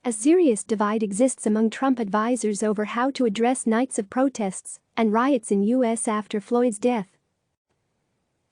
A serious divide exists among Trump advisors over how to address nights of protests and riots in U.S. after Floyd's death.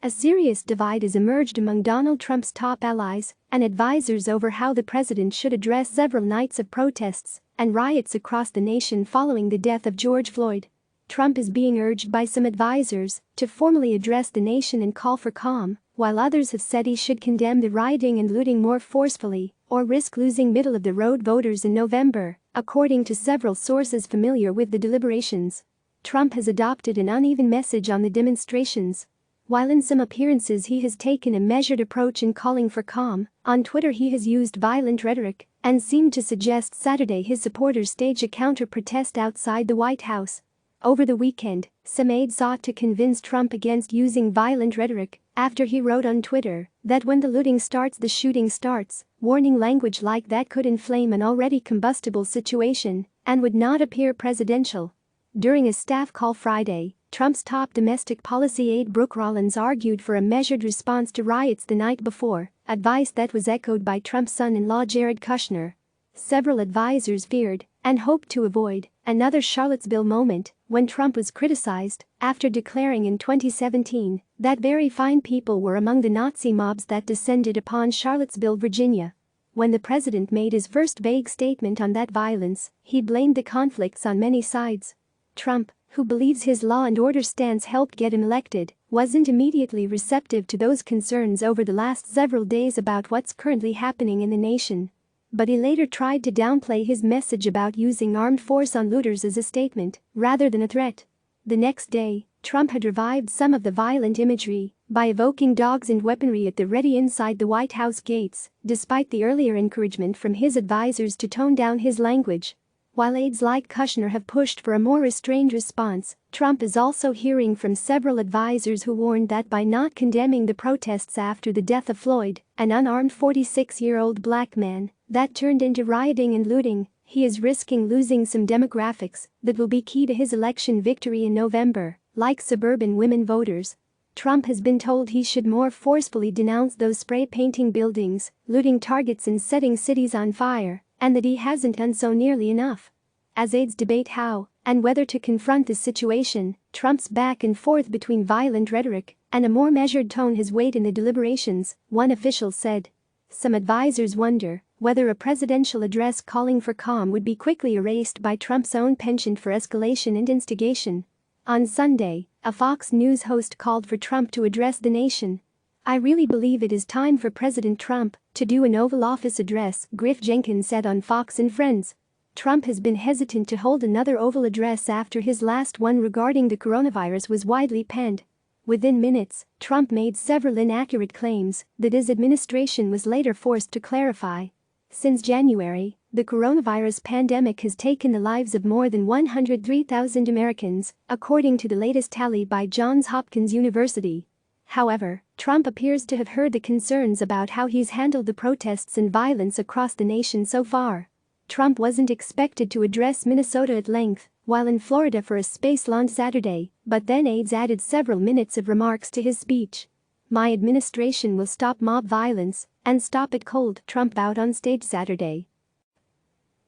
A serious divide has emerged among Donald Trump's top allies and advisors over how the president should address several nights of protests and riots across the nation following the death of George Floyd. Trump is being urged by some advisors to formally address the nation and call for calm, while others have said he should condemn the rioting and looting more forcefully or risk losing middle-of-the-road voters in November, according to several sources familiar with the deliberations. Trump has adopted an uneven message on the demonstrations. While in some appearances he has taken a measured approach in calling for calm, on Twitter he has used violent rhetoric and seemed to suggest Saturday his supporters stage a counter-protest outside the White House. Over the weekend, some aides sought to convince Trump against using violent rhetoric after he wrote on Twitter that when the looting starts the shooting starts, warning language like that could inflame an already combustible situation and would not appear presidential. During a staff call Friday, Trump's top domestic policy aide Brooke Rollins argued for a measured response to riots the night before, advice that was echoed by Trump's son-in-law Jared Kushner. Several advisors feared and hoped to avoid another Charlottesville moment when Trump was criticized after declaring in 2017 that very fine people were among the Nazi mobs that descended upon Charlottesville, Virginia. When the president made his first vague statement on that violence, he blamed the conflicts on many sides. Trump, who believes his law and order stance helped get him elected, wasn't immediately receptive to those concerns over the last several days about what's currently happening in the nation. But he later tried to downplay his message about using armed force on looters as a statement rather than a threat. The next day, Trump had revived some of the violent imagery by evoking dogs and weaponry at the ready inside the White House gates, despite the earlier encouragement from his advisors to tone down his language. While aides like Kushner have pushed for a more restrained response, Trump is also hearing from several advisors who warned that by not condemning the protests after the death of Floyd, an unarmed 46-year-old black man, that turned into rioting and looting, he is risking losing some demographics that will be key to his election victory in November, like suburban women voters. Trump has been told he should more forcefully denounce those spray-painting buildings, looting targets and setting cities on fire, and that he hasn't done so nearly enough. As aides debate how and whether to confront this situation, Trump's back and forth between violent rhetoric and a more measured tone has weighed in the deliberations, one official said. Some advisors wonder whether a presidential address calling for calm would be quickly erased by Trump's own penchant for escalation and instigation. On Sunday, a Fox News host called for Trump to address the nation. "I really believe it is time for President Trump to do an Oval Office address," Griff Jenkins said on Fox and Friends. Trump has been hesitant to hold another Oval address after his last one regarding the coronavirus was widely panned. Within minutes, Trump made several inaccurate claims that his administration was later forced to clarify. Since January, the coronavirus pandemic has taken the lives of more than 103,000 Americans, according to the latest tally by Johns Hopkins University. However, Trump appears to have heard the concerns about how he's handled the protests and violence across the nation so far. Trump wasn't expected to address Minnesota at length while in Florida for a space launch Saturday, but then aides added several minutes of remarks to his speech. "My administration will stop mob violence and stop it cold," Trump vowed on stage Saturday.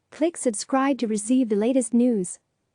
Click subscribe to receive the latest news.